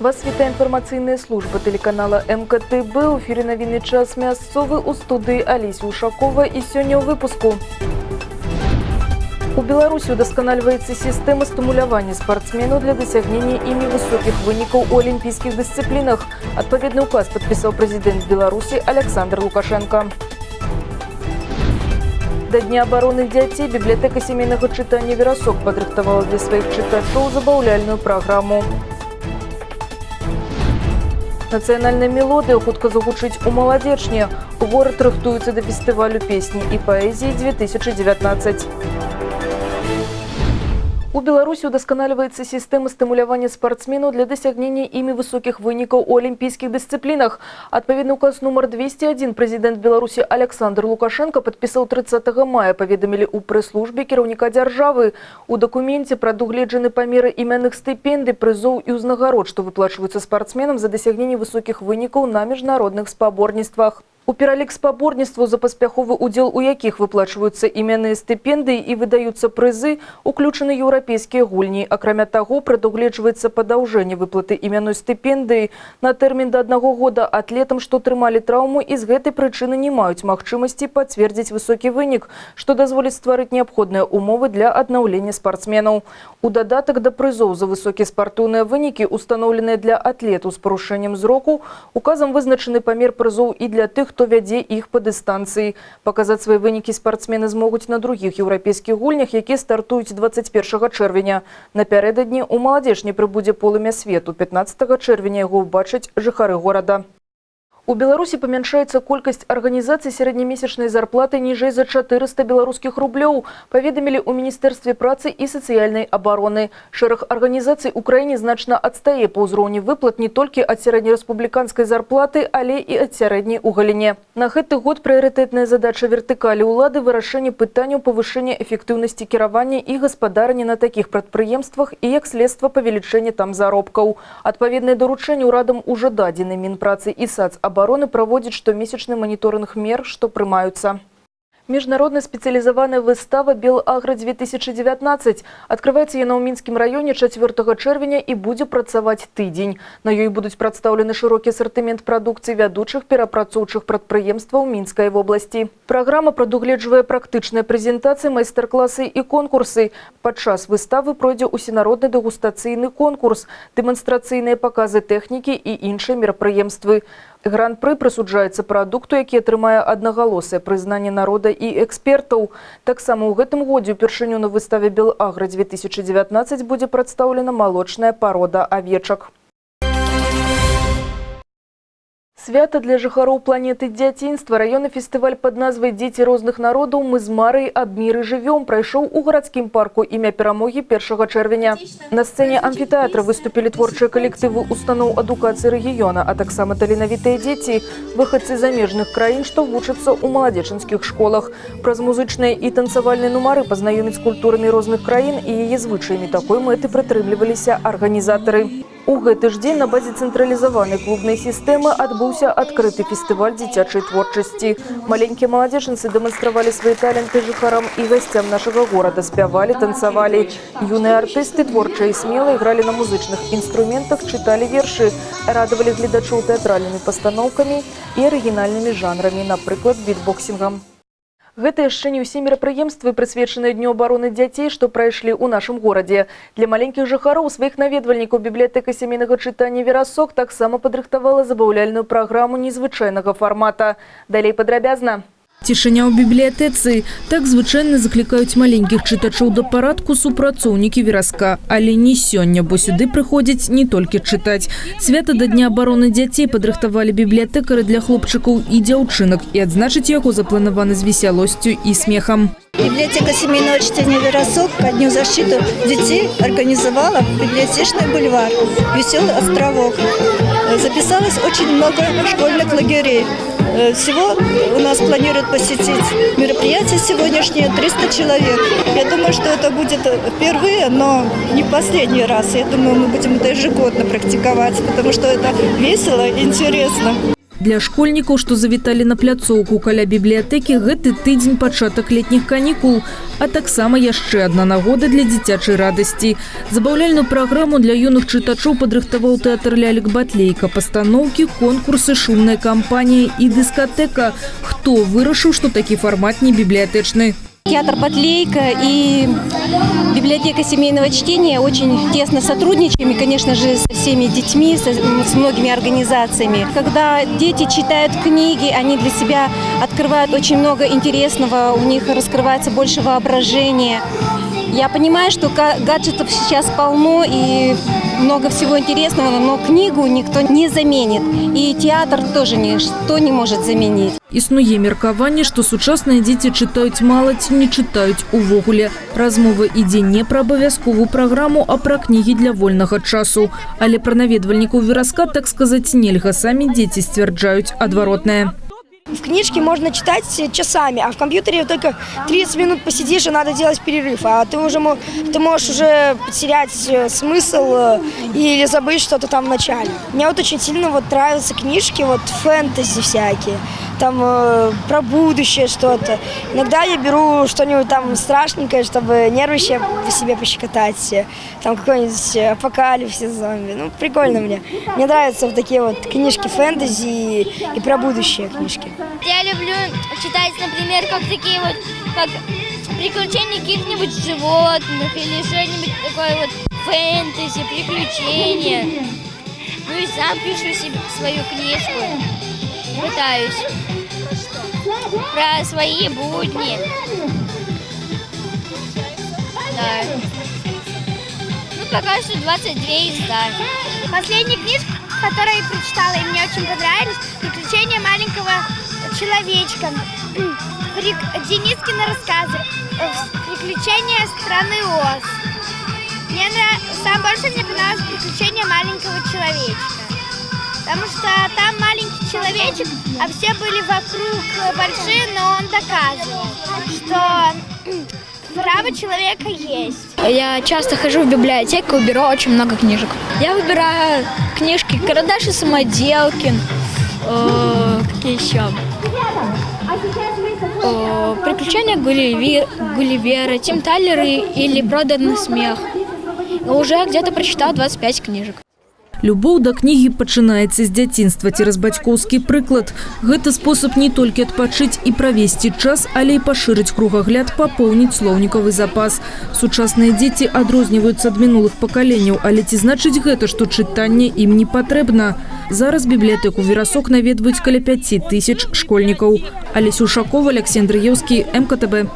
Вас вітае інфармацыйная служба телеканала МКТБ. У эфире новинный час мясцовы у студии Аліся Ушакова. И сегодня в выпуску. У Беларуси удосконаливается система стимулирования спортсменов для досягнения ими высоких выников у олимпийских дисциплинах. Отповедный указ подписал президент Беларуси Александр Лукашенко. До Дня обороны дзяцей библиотека семейного читания «Верасок» подрыхтовала для своих читачей забаўляльную программу. Национальная мелодия хутка загучыць у маладзечне. Город рыхтуецца до фестивалю песни и поэзии 2019. У Беларуси удосконаливается система стимулирования спортсменов для досягнения ими высоких выников у олимпийских дисциплинах. Отповедный указ номер 201 президент Беларуси Александр Лукашенко подписал 30 мая, поведомили у пресс-службе кіраўніка дзяржавы. У документе прадугледжаны памеры именных стипендий, призов и узнагарод, что выплачиваются спортсменам за досягнение высоких выников на международных спаборніцтвах. У пералік спаборніцтваў, за паспяховы удзел у якіх выплачваюцца іменныя стыпендыі і выдаюцца прызы, уключаны еўрапейскія гульні. Акрамя таго, прадугледжваецца падаўжэнне выплаты іменной стыпендыі на тэрмін да 1 года атлетам, што трымалі траўму і з гэтай прычыны не маюць магчымасці пацвердзіць высокі вынік, што дазволіць стварыць неабходныя умовы для аднаўлення спартсменаў. У дадатак да прызоў за высокія спартыўныя вынікі, устаноўленыя для атлетаў з парушэннем зроку, указам вызначаны памер прызоў і для тых, хто вядзе іх па дыстанцыі. Паказаць свае вынікі спартсмены змогуць на другіх еўрапейскіх гульнях, якія стартуюць 21 чэрвеня. Напярэдадні у маладзечні прыбудзе полымя свету. 15 чэрвеня яго ўбачаць жыхары горада. У Беларуси памяншаецца колькасць арганізацый сярэднемесячнай зарплаты ніжэй за 400 беларускіх рублёў, паведамілі ў Міністэрстве працы і сацыяльнай абароны. Шэраг арганізацый у краіне значна адстае па ўзроўні выплат не толькі ад сярэднерэспубліканскай зарплаты, але і ад сярэдняй у галіне. На гэты год прыярытэтная задача вертыкалі ўлады вырашэнне пытанняў павышэння эфектыўнасці кіравання і гаспадарання на такіх прадпрыемствах і як следства павелічэння там заробкаў. Адпаведныя даручэнні ўрадам ужо дадзены. Мінпрацы і Сацабароны проводит штомесячный мониторинг мер, что прымаются. Международная специализованная выстава «Белагра-2019» открывается яна ў Мінскім раёне 4 чэрвеня и будет працаваць тыдзень. На ёй будуць прадстаўлены шырокі асартымент прадукцыі вядучых перапрацоўчых прадпрыемстваў Мінскай вобласці. Праграма прадугледжвае практычныя прэзентацыі, майстар-класы і конкурсы. Падчас выставы пройдзе усенародны дэгустацыйны конкурс, дэманстрацыйныя паказы тэхнікі і іншыя мерапрыемствы. Гран-пры прысуджаецца прадукту, які атрымае аднагалосае прызнанне народа і экспертаў. Таксама ў гэтым годзе упершыню на выставе «Белагра-2019» будзе прадстаўлена малочная парода авечак. Свята для жыхароў планеты дзяцінства. Раённы фестываль под назвай «Дзеці розных народаў. Мы з Марай аб міры жывём» прайшоў у гарадскім парку імя Перамогі 1 чэрвеня. На сцэне амфітэатра выступілі творчыя калектывы устаноў адукацыі рэгіёна, а таксама таленавітыя дзеці, выхадцы замежных краін, што вучацца ў маладзечанскіх школах. Праз музычныя і танцавальныя нумары пазнаёміць з культурамі розных краін і яе звычаямі. Такой мэты прытрымліваліся арганізатары. У гэты ж дзень на базе цэнтралізаванай клубнай сістэмы адбыўся адкрыты фестываль дзіцячай творчасці. Маленькія маладзечанцы дэманстравалі свае таленты жыхарам і гасцям нашага горада, спявалі, танцавалі. Юныя артысты творчыя і смела ігралі на музычных інструментах, чыталі вершы, радавалі гледачоў тэатральнымі пастаноўкамі і арыгінальнымі жанрамі, напрыклад, бітбоксінгам. Гэта яшчэ не ўсе мерапрыемствы, прысвечаныя Дню абароны дзяцей, што прайшлі ў нашым горадзе. Для маленькіх жыхароў, сваіх наведвальнікаў бібліятэка сямейнага чытання «Верасок» таксама падрыхтавала забаўляльную праграму незвычайнага фармата. Далей падрабязна. Цішыня ў бібліятэцы. Так звычайна заклікаюць маленькіх чытачоў да парадку супрацоўнікі «Вераска». Але не сёння, бо сюды прыходзяць не толькі чытаць. Свята да Дня абароны дзяцей падрыхтавалі бібліятэкары для хлопчыкаў і дзяўчынак. І адзначыць яго запланаваны з весялосцю і смехам. Библиотека семейного чтения «Верасок» ко Дню защиты детей организовала библиотечный бульвар «Веселый островок». Записалось очень много школьных лагерей. Всего у нас планируют посетить мероприятие сегодняшнее 300 человек. Я думаю, что это будет впервые, но не в последний раз. Я думаю, мы будем это ежегодно практиковать, потому что это весело и интересно. Для школьников, что завітали на пляцоўку каля библиотеки, гэты тыдзень пачатак летних каникул, а таксама яшчэ одна нагода для дзіцячай радасці. Забаўляльную программу для юных чытачоў падрыхтаваў тэатр лялек Батлейка, постановки, конкурсы, шумная кампания и дискотека. Хто вырашыў, что такі фармат не библиотечны? Театр Батлейка и библиотека семейного чтения очень тесно сотрудничаем, и, конечно же, со всеми детьми, с многими организациями. Когда дети читают книги, они для себя открывают очень много интересного, у них раскрывается больше воображения. Я понимаю, что гаджетов сейчас полно и много всего интересного, но книгу никто не заменит. И театр тоже ничто не может заменить. Існуе меркаванне, што сучасныя дзеці чытаюць мала ці не чытаюць увогуле. Размова ідзе не пра абавязковую праграму, а пра кнігі для вольнага часу. Але пра наведвальнікаў віраска, так сказаць, нельга. Самі дзеці сцвярджаюць адваротнае. В книжке можно читать часами, а в компьютере только 30 минут посидишь, и надо делать перерыв. А ты можешь уже потерять смысл или забыть что-то там в начале. Мне вот очень сильно нравятся книжки, фэнтези всякие, там про будущее что-то. Иногда я беру что-нибудь там страшненькое, чтобы нервы по себе пощекотать. Там какой-нибудь апокалипсис, зомби. Ну, прикольно мне. Мне нравятся такие книжки фэнтези и про будущее книжки. Я люблю читать, например, как приключения каких-нибудь животных или что-нибудь такое фэнтези, приключения. Ну и сам пишу себе свою книжку. Пытаюсь. Про свои будни. Да. Ну, пока что 22 из 100. Последняя книжка, которую я прочитала, и мне очень понравились, «Приключения маленького человечка». Денискины рассказы. «Приключения страны Оз». Самое больше мне понравилось «Приключения маленького человечка». Потому что там маленький человечек, а все были вокруг большие, но он доказывал, что право человека есть. Я часто хожу в библиотеку и беру очень много книжек. Я выбираю книжки «Карандаш и самоделкин», какие еще? «Приключения Гулливера», «Тим Талер» или «Проданный смех». Уже где-то прочитал 25 книжек. Любоў да кнігі пачынаецца з дзяцінства цераз бацькоўскі прыклад. Гэта спосаб не толькі адпачыць і правесці час, але і пашырыць кругагляд, папоўніць слоўнікавы запас. Сучасныя дзеці адрозніваюцца ад мінулых пакаленняў, але ці значыць гэта, што чытанне ім не патрэбна? Зараз бібліятэку «Верасок» наведваюць каля 5000 школьнікаў. Алеся Ушакова, Алексей Андреевский, МКТБ.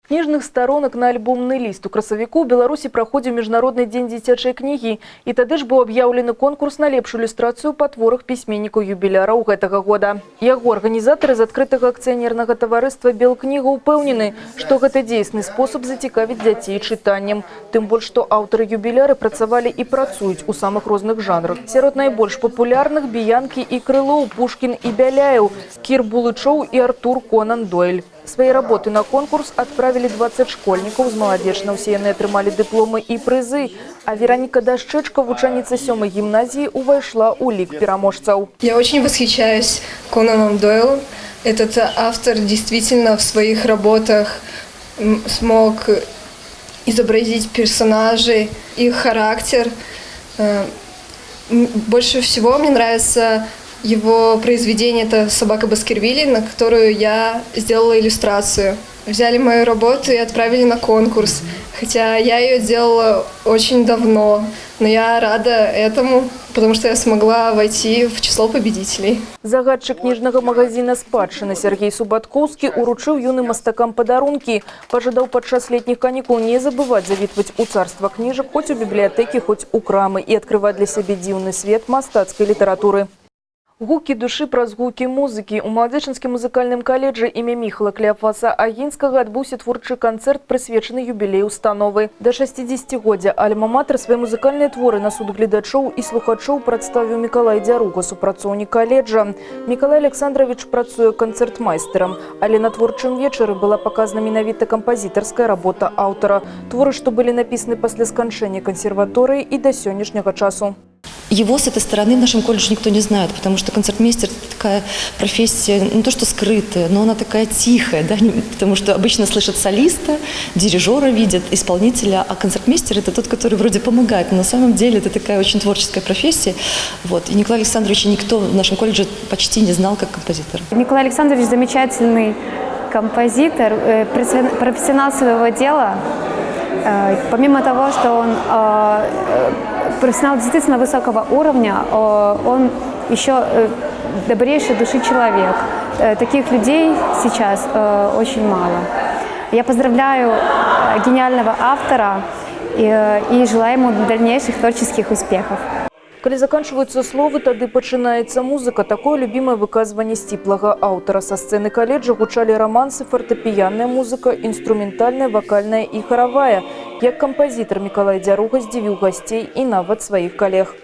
Книжных сторонок на альбомный лист у красавіку ў Беларусі праходзіў міжнародны дзень дзіцячай кнігі, і тады ж быў аб'яўлены конкурс на лепшую ілюстрацыю па творах пісьменнікаў юбіляраў гэтага года. Яго арганізатары з адкрытага акцыянернага таварыства «Белкніга» упэўнены, што гэта дзейсны спосаб зацікавіць дзяцей чытаннем. Тым больш, што аўтары-юбіляры працавалі і працуюць у самых розных жанрах. Сярод найбольш папулярных Біянкі і Крылоў, Пушкін і Бяляеў, Кір Булычоў і Артур Конан Дойль. Свои работы на конкурс отправили 20 школьников. З маладзечна ўсе яны атрымалі дыпломы і прызы. А Вероніка Дашчэчка, вучаніца 7-й гімназіі, увайшла ў лік пераможцаў. Я очень восхищаюсь Конаном Дойлом. Этот автор действительно в своих работах смог изобразить персонажей, их характер. Больше всего мне нравится его произведение – это «Собака Баскервилей», на которую я сделала иллюстрацию. Взяли мою работу и отправили на конкурс. Хотя я ее делала очень давно, но я рада этому, потому что я смогла войти в число победителей. Загадчык кніжнага магазина «Спадчына» Сергей Субаткоўскі уручыў юным мастакам падарункі. Пажадаў падчас летніх канікул не забываць завітваць у царства кніжак, хоць у бібліятэкі, хоць у крамы, і адкрываць для сябе дзіўны свет мастацкай літаратуры. Гукі душы праз гукі музыкі. У Маладзечынскім музыкальным каледжы імя Міхала Клеафаса Агінскага адбыўся творчы канцэрт, прысвечаны юбілею установы. Да 60-годдзя альма-матэр свае музыкальныя творы на суд гледачоў і слухачоў прадставіў Мікалай Дзяруга, супрацоўнік каледжа. Мікалай Александрович працуе канцэртмайстэрам, але на творчым вечары была паказана менавіта кампазітарская работа аўтара. Творы, што былі напісаны пасля сканчэння кансерваторыі і да сённяшняга часу. его с этой стороны в нашем колледже никто не знает, потому что концертмейстер – такая профессия, не то что скрытая, но она такая тихая, да, потому что обычно слышат солиста, дирижера видят, исполнителя, а концертмейстер – это тот, который вроде помогает, но на самом деле это такая очень творческая профессия. Вот. И Николая Александровича никто в нашем колледже почти не знал как композитора. Николай Александрович замечательный композитор, профессионал своего дела. Помимо того, что он профессионал действительно высокого уровня, он еще добрейшей души человек. Таких людей сейчас очень мало. Я поздравляю гениального автора и желаю ему дальнейших творческих успехов. Калі заканчиваются словы, тады пачынаецца музыка. Такое любимое выказывание сціплага аўтара. Со сцены колледжа гучали романсы, фортепианная музыка, инструментальная, вокальная и хоровая. Як композитор Миколай Дзяруга здзівіў гостей и нават своих коллег.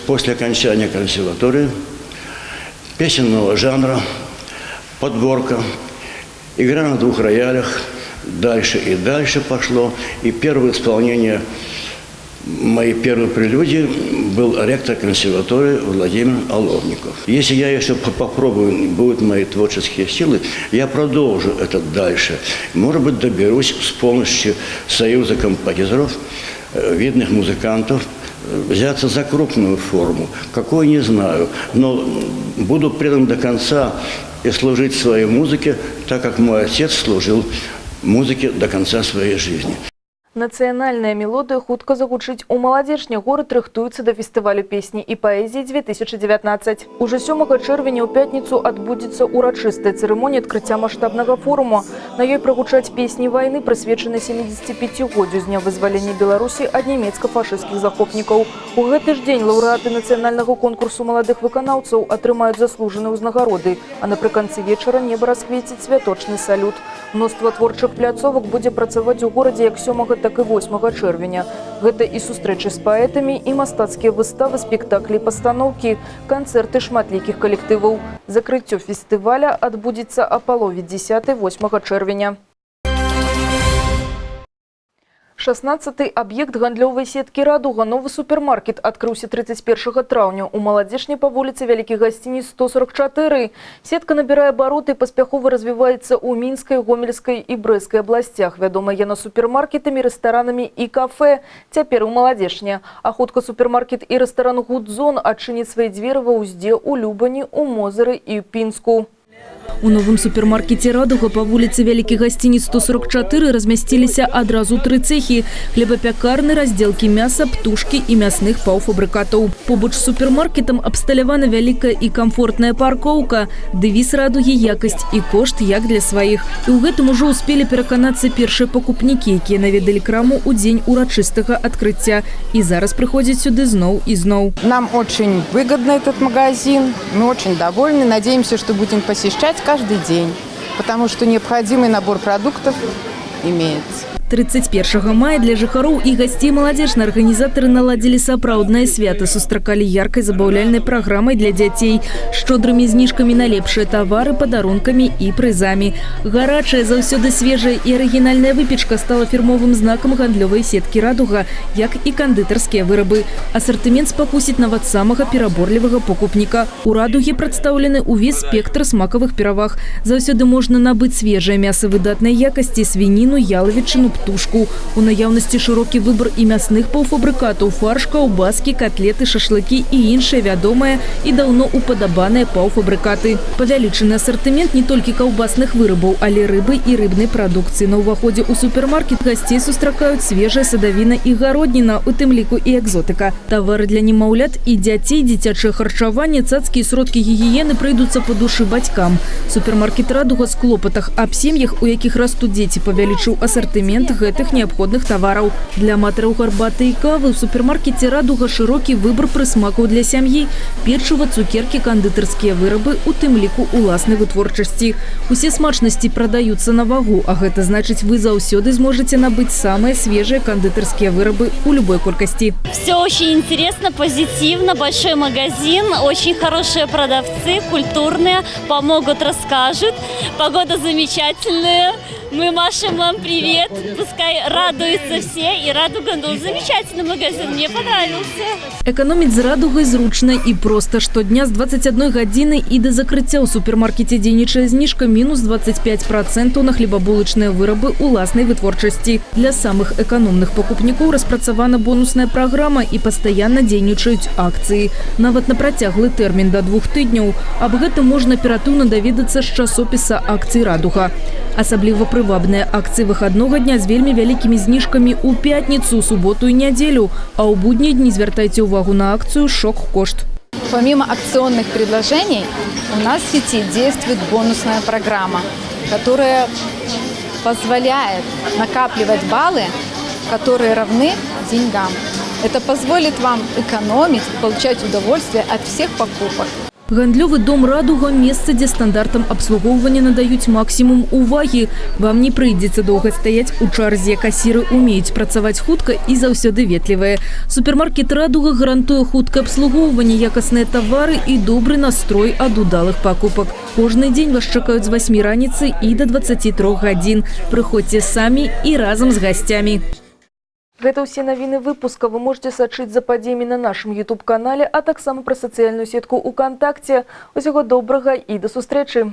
После окончания консерватории песенного жанра, подборка, игра на 2 роялях, дальше и дальше пошло. И первое исполнение моей первой прелюдии был ректор консерватории Владимир Оловников. Если я еще попробую, будут мои творческие силы, я продолжу это дальше. Может быть, доберусь с помощью Союза композиторов, видных музыкантов, взяться за крупную форму. Какой, не знаю, но буду предан до конца и служить своей музыке, так как мой отец служил музыке до конца своей жизни. Нацыянальная мелодия хутка загучыць у маладзечні. Горад рыхтуецца да фестывалю песні і паэзіі 2019. Уже 7 чэрвеня ў пятніцу адбудзецца урачыстая цырымонія адкрыцця маштабнага форума. На ёй прагучаць песні вайны, прысвечаныя 75-годдзю з дня вызвалення Беларусі ад нямецка-фашысцкіх захопнікаў. У гэты ж дзень лаўрэаты нацыянальнага конкурсу маладых выканаўцаў атрымаюць заслужаныя ўзнагароды, а напрыканцы вечара неба расквеціць святочны салют. Мноства творчых пляцовак будзе працаваць у горадзе як 7, так і 8 чэрвеня. Гэта і сустрэчы з паэтамі, і мастацкія выставы, спектаклі, пастаноўкі, канцэрты шматлікіх калектываў. Закрыццё фестываля адбудзецца а палове 10-8 чэрвеня. 16-й аб'ект гандлёвай сеткі «Радуга». Новый супермаркет открылся 31 траўня. У маладзечні по вуліцы Вялікіх Гасцініц 144. Сетка набирая обороты и паспяхова развивается у Мінскай, Гомельской и Брэсцкай областях. Вядомая яна супермаркетами, ресторанами и кафе. Цяпер у маладзечні. А хутка супермаркет и ресторан «Гудзон» адчыніць свае дзверы ва Ўзде, у Любані, у Мозыры и Пінску. У новом супермаркете «Радуга» по улице Вялікіх Гасцініц 144 разместились одразу 3 цехи – хлебопекарны, разделки мяса, птушки и мясных паўфабрыкатаў. Побач с супермаркетом абсталявана вялікая и комфортная парковка. Девиз «Радуги» – якость и кошт як для своих. И у гэтым уже успели пераканацца першыя пакупнікі, якія наведалі краму у дзень урачыстага открыцця. И зараз приходят сюды зноў и зноў. Нам очень выгодно этот магазин. Мы очень довольны. Надеемся, что будем посещать каждый день, потому что необходимый набор продуктов имеется. 31 мая для жыхароў і гасцей маладзечныя арганізатары наладзілі сапраўднае свята, сустракалі яркай забаўляльнай праграмай для дзяцей, шчодрымі зніжкамі на лепшыя тавары, падарункамі і прызамі. Гарачая, заўсёды свежая і арыгінальная выпечка стала фірмовым знакам гандлёвай сеткі «Радуга», як і кандытарскія вырабы. Асартымент спакусіць нават самага пераборлівага покупніка. У «Радугі» прадстаўлены ўвесь спектр смакавых пераваг. Заўсёды можна набыць свежае мяса выдатнай якасці, свініну, ялавічыну, птушку. У наяўнасці шырокі выбар і мясных паўфабрыкатаў, фарш, каўбаскі, котлеты, шашлыкі і іншыя вядомыя і даўно упадабаныя паўфабрыкаты. Павялічаны асартымент не толькі каўбасных вырабаў, але рыбы і рыбнай прадукцыі. На ўваходзе ў супермаркет гасцей сустракаюць свежая садавіна і гародніна, у тым ліку і экзотыка. Тавары для немаўлят і дзяцей, дзіцячае харчаванне, цацкі і сродкі гігіены прыйдуцца па душы бацькам. Супермаркет «Радуга» з клопатах аб сем'ях, у якіх растуць дзеці, павялічыў асартымент гэтых неабходных тавараў. Для аматараў гарбаты і кавы ў супермаркеце «Радуга» шырокі выбар прысмакаў для сям'і, печыва, цукеркі, кандытарскія вырабы, у тым ліку уласнай вытворчасці. Усе смачнасці прадаюцца на вагу, а гэта значыць, вы заўсёды зможаце набыць самыя свежыя кандытарскія вырабы у любой колькасці. Все очень интересно, позитивно, большой магазин, очень хорошие продавцы, культурные, помогут, расскажут. Погода замечательная. Мы машем вам привет. пускай радуются все, и Радуга, ну, замечательный магазин, мне понравился. Экономить з радугай зручна і просто. Штодня з 21 гадзіны і да закрыцця ў супермаркеце дзейнічае зніжка мінус 25% на хлебабулачныя вырабы уласнай вытворчасці. Для самых эканомных пакупнікоў распрацавана бонусная праграма і пастаянна дзейнічаюць акцыі. Нават на працяглы тэрмін да 2 тыдняў. Аб гэтым можна аператыўна даведацца з часопіса акцый «Радуга». Асабліва прывабныя акцыі выхаднога дня з вельмі вялікімі зніжкамі ў пятніцу, суботу і нядзелю, а ў будні дні звяртайце ўвагу на акцию «Шок-кошт». Помимо акционных предложений, у нас в сети действует бонусная программа, которая позволяет накапливать баллы, которые равны деньгам. Это позволит вам экономить, получать удовольствие от всех покупок. Гандлёвы дом «Радуга» – месца, дзе стандартам абслугоўвання надаюць максімум увагі. Вам не прыйдзецца доўга стаяць у чарзе. Касіры умеюць працаваць хутка і заўсёды ветлівыя. Супермаркет «Радуга» гарантуе хуткае абслугоўванне, якасныя тавары і добры настрой ад удалых пакупак. Кожны дзень вас чакаюць з 8 раніцы і да 23 гадзін. Прыходзьце самі і разам з гасцямі. Гэта ўсе навіны выпуска. Вы можете сачыць за падзеямі на нашым YouTube-канале, а таксама пра сацыяльную сетку УКонтакте. Усяго добрага і да сустрэчы!